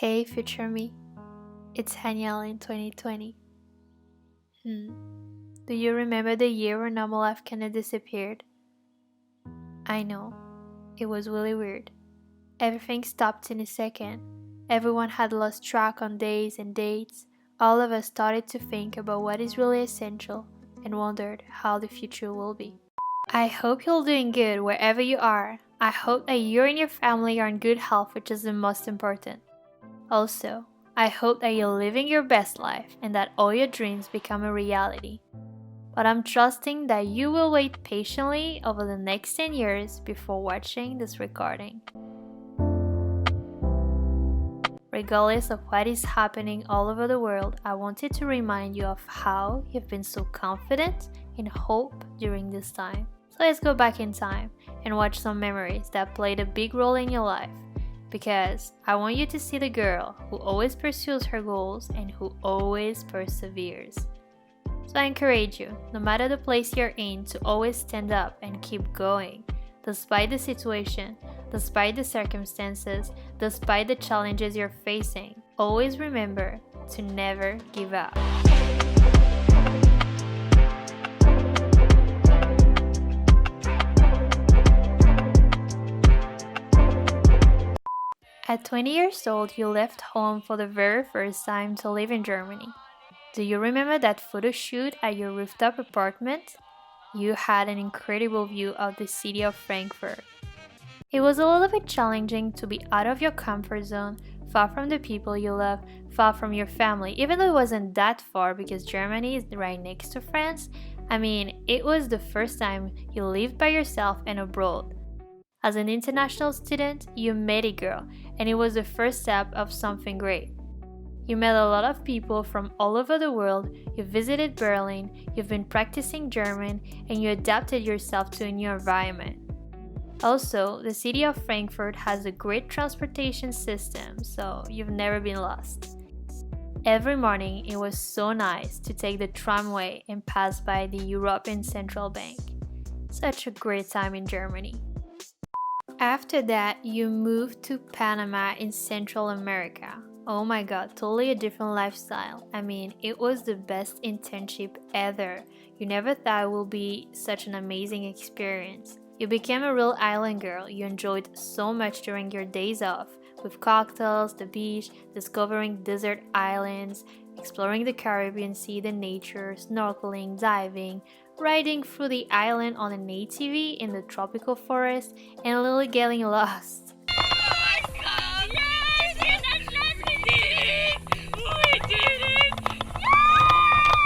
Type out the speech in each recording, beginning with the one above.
Hey future me, it's Hanniele in 2020. Do you remember the year where normal life kinda disappeared? I know, it was really weird. Everything stopped in a second. Everyone had lost track on days and dates. All of us started to think about what is really essential and wondered how the future will be. I hope you're doing good wherever you are. I hope that you and your family are in good health, which is the most important. Also, I hope that you're living your best life and that all your dreams become a reality. But I'm trusting that you will wait patiently over the next 10 years before watching this recording. Regardless of what is happening all over the world, I wanted to remind you of how you've been so confident and hope during this time. So let's go back in time and watch some memories that played a big role in your life. Because I want you to see the girl who always pursues her goals and who always perseveres. So I encourage you, no matter the place you're in, to always stand up and keep going. Despite the situation, despite the circumstances, despite the challenges you're facing, always remember to never give up. At 20 years old, you left home for the very first time to live in Germany. Do you remember that photo shoot at your rooftop apartment? You had an incredible view of the city of Frankfurt. It was a little bit challenging to be out of your comfort zone, far from the people you love, far from your family, even though it wasn't that far because Germany is right next to France. I mean, it was the first time you lived by yourself and abroad. As an international student, you met a girl, and it was the first step of something great. You met a lot of people from all over the world, you visited Berlin, you've been practicing German, and you adapted yourself to a new environment. Also, the city of Frankfurt has a great transportation system, so you've never been lost. Every morning, it was so nice to take the tramway and pass by the European Central Bank. Such a great time in Germany. After that, you moved to Panama in Central America. Oh my god, totally a different lifestyle. I mean, it was the best internship ever. You never thought it would be such an amazing experience. You became a real island girl. You enjoyed so much during your days off, with cocktails, the beach, discovering desert islands, exploring the Caribbean Sea, the nature, snorkeling, diving, riding through the island on an ATV in the tropical forest, and literally getting lost.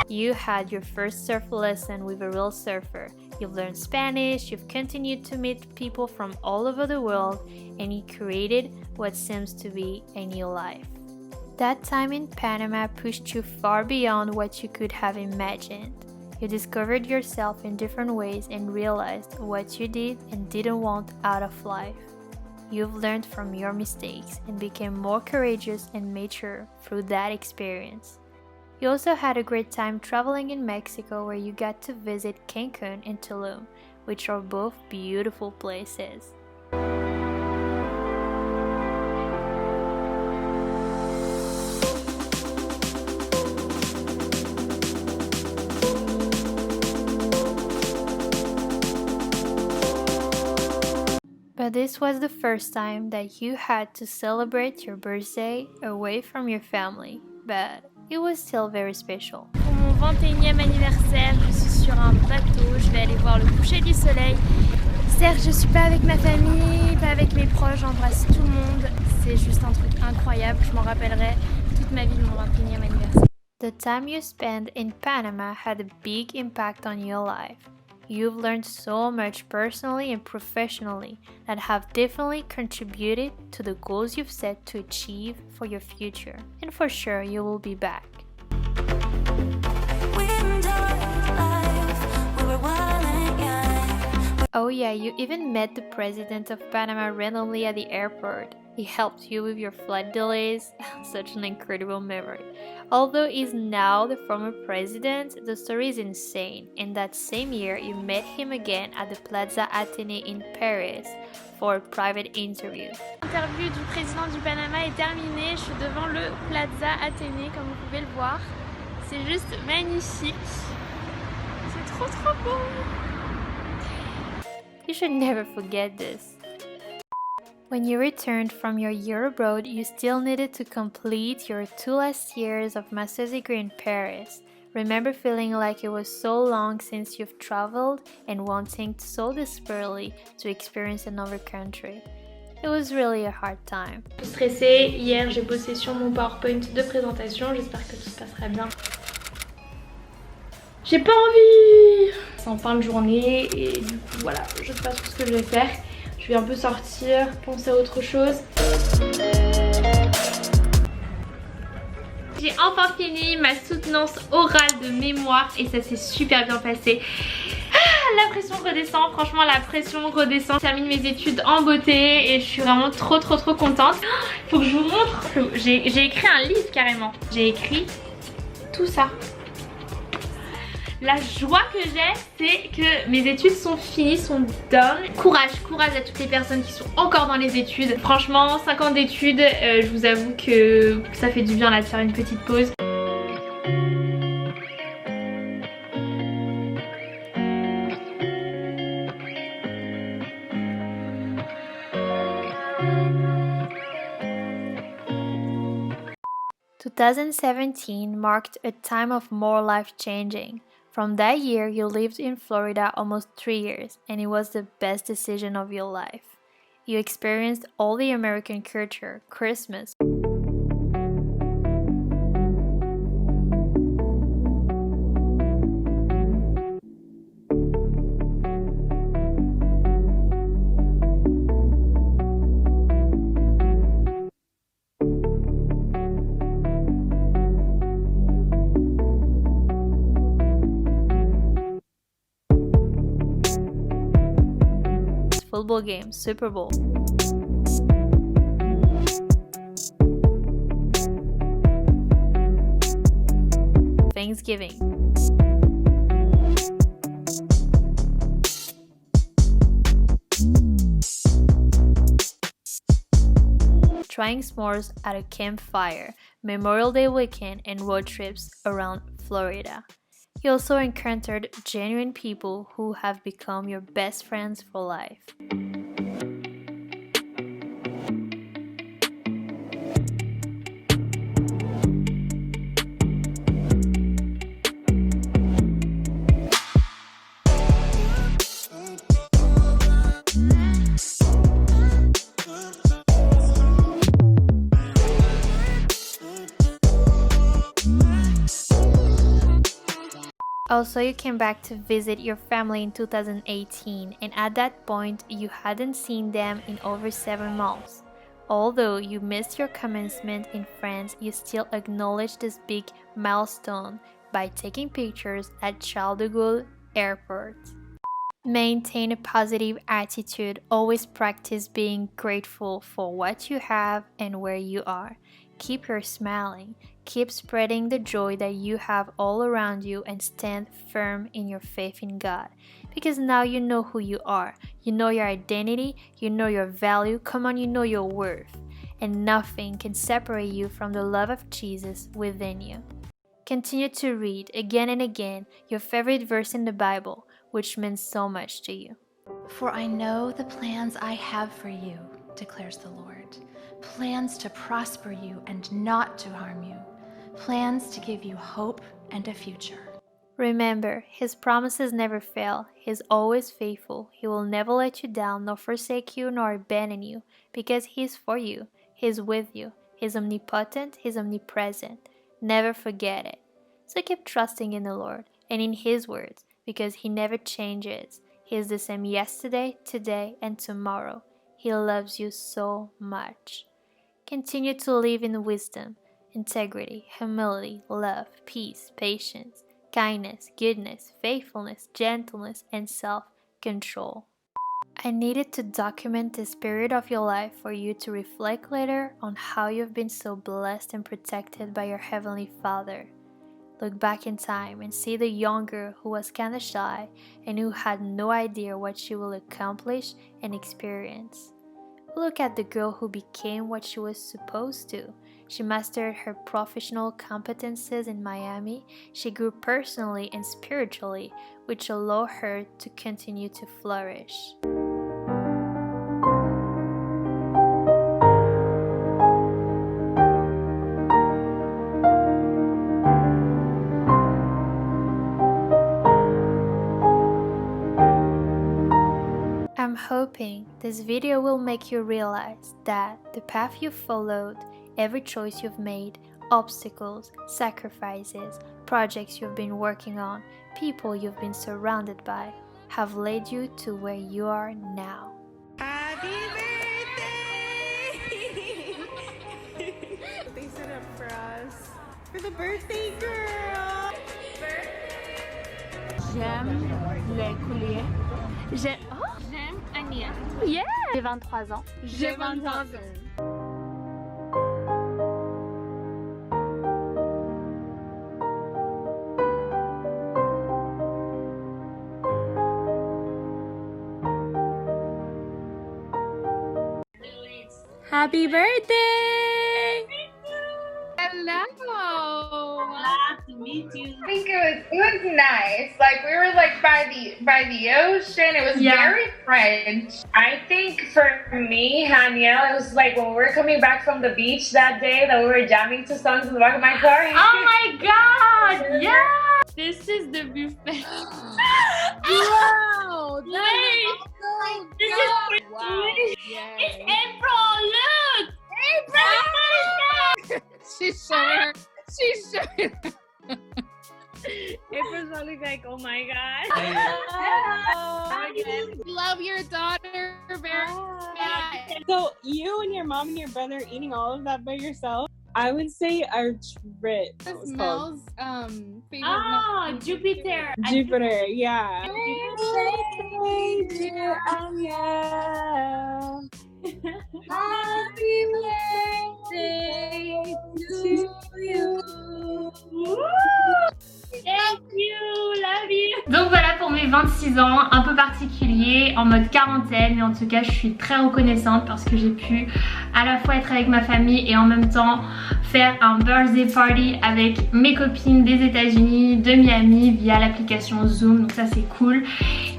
You had your first surf lesson with a real surfer. You've learned Spanish, you've continued to meet people from all over the world, and you created what seems to be a new life. That time in Panama pushed you far beyond what you could have imagined. You discovered yourself in different ways and realized what you did and didn't want out of life. You've learned from your mistakes and became more courageous and mature through that experience. You also had a great time traveling in Mexico, where you got to visit Cancun and Tulum, which are both beautiful places. But this was the first time that you had to celebrate your birthday away from your family, but it was still very special. Pour mon 21e anniversaire, je suis sur un bateau, je vais aller voir le coucher du soleil. Certes, je suis pas avec ma famille, pas avec mes proches, j'embrasse tout le monde. C'est juste un truc incroyable, je m'en rappellerai toute ma vie de mon 21e anniversaire. The time you spent in Panama had a big impact on your life. You've learned so much personally and professionally that have definitely contributed to the goals you've set to achieve for your future. And for sure, you will be back. Oh yeah, you even met the president of Panama randomly at the airport. He helped you with your flight delays. Such an incredible memory. Although he's now the former president, the story is insane. In that same year, you met him again at the Plaza Athénée in Paris for a private interview. l'interview du président du Panama est terminée. Je suis devant le Plaza Athénée, comme vous pouvez le voir. C'est juste magnifique. C'est trop trop beau. You should never forget this. When you returned from your year abroad, you still needed to complete your 2 last years of master's degree in Paris. Remember feeling like it was so long since you've traveled and wanting so desperately to experience another country. It was really a hard time. Je suis stressée. Hier, j'ai bossé sur mon PowerPoint de présentation. J'espère que tout se passera bien. J'ai pas envie. C'est en fin de journée et du coup, voilà, je sais pas trop ce que je vais faire. Je vais un peu sortir, penser à autre chose. J'ai enfin fini ma soutenance orale de mémoire et ça s'est super bien passé. La pression redescend, franchement la pression redescend. Je termine mes études en beauté et je suis vraiment trop contente. Faut que je vous montre, j'ai écrit un livre carrément. J'ai écrit tout ça. La joie que j'ai, c'est que mes études sont finies, sont done. Courage à toutes les personnes qui sont encore dans les études. Franchement, 5 ans d'études, je vous avoue que ça fait du bien là de faire une petite pause. "2017 marked a time of more life-changing. From that year, you lived in Florida almost 3 years, and it was the best decision of your life. You experienced all the American culture, Christmas, football games, Super Bowl. Thanksgiving. Trying s'mores at a campfire, Memorial Day weekend, and road trips around Florida. You also encountered genuine people who have become your best friends for life. Also, you came back to visit your family in 2018, and at that point, you hadn't seen them in over 7 months. Although you missed your commencement in France, you still acknowledged this big milestone by taking pictures at Charles de Gaulle Airport. Maintain a positive attitude. Always practice being grateful for what you have and where you are. Keep your smiling. Keep spreading the joy that you have all around you and stand firm in your faith in God. Because now you know who you are. You know your identity. You know your value. Come on, you know your worth. And nothing can separate you from the love of Jesus within you. Continue to read again and again your favorite verse in the Bible, which means so much to you. For I know the plans I have for you, declares the Lord. Plans to prosper you and not to harm you. Plans to give you hope and a future. Remember, His promises never fail. He's always faithful. He will never let you down, nor forsake you, nor abandon you, because He is for you. He is with you. He's omnipotent. He's omnipresent. Never forget it. So keep trusting in the Lord and in His words, because He never changes. He is the same yesterday, today, and tomorrow. He loves you so much. Continue to live in wisdom, integrity, humility, love, peace, patience, kindness, goodness, faithfulness, gentleness, and self-control. I needed to document this period of your life for you to reflect later on how you've been so blessed and protected by your Heavenly Father. Look back in time and see the young girl who was kinda shy and who had no idea what she will accomplish and experience. Look at the girl who became what she was supposed to. She mastered her professional competences in Miami. She grew personally and spiritually, which allowed her to continue to flourish. I'm hoping this video will make you realize that the path you've followed, every choice you've made, obstacles, sacrifices, projects you've been working on, people you've been surrounded by, have led you to where you are now. Happy birthday! They set up for us for the birthday girl. J'aime les colliers. J'aime Hanniele. Yeah! J'ai 23 ans. J'ai 23 ans. Happy birthday! Hello! Glad to meet you. I think it was nice. Like we were like by the ocean. It was very French. I think for me, Hanniele, it was like when we were coming back from the beach that day that we were jamming to songs in the back of my car. Oh my god! Yeah! This is the buffet. Wow! Wait! This is Wow! It's April! Look! April! She's showing. She's showing. April's probably like, oh my god. Love your daughter very much. So you and your mom and your brother are eating all of that by yourself? I would say our trip. It smells favorite. Oh, Jupiter! Jupiter, yeah. Happy birthday to you. Thank you, love you. Donc voilà pour mes 26 ans, un peu particulier, en mode quarantaine, mais en tout cas je suis très reconnaissante parce que j'ai pu à la fois être avec ma famille et en même temps faire un birthday party avec mes copines des États-Unis, de Miami via l'application Zoom, donc ça c'est cool.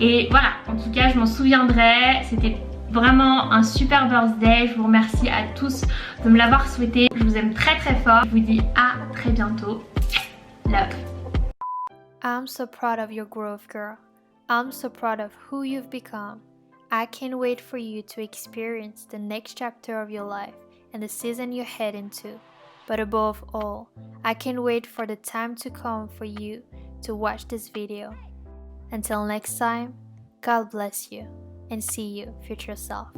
Et voilà, en tout cas je m'en souviendrai, c'était vraiment un super birthday. Je vous remercie à tous de me l'avoir souhaité. Je vous aime très très fort. Je vous dis à très bientôt. Love. I'm so proud of your growth, girl. I'm so proud of who you've become. I can't wait for you to experience the next chapter of your life and the season you head into. But above all, I can't wait for the time to come for you to watch this video. Until next time, God bless you and see you, future self.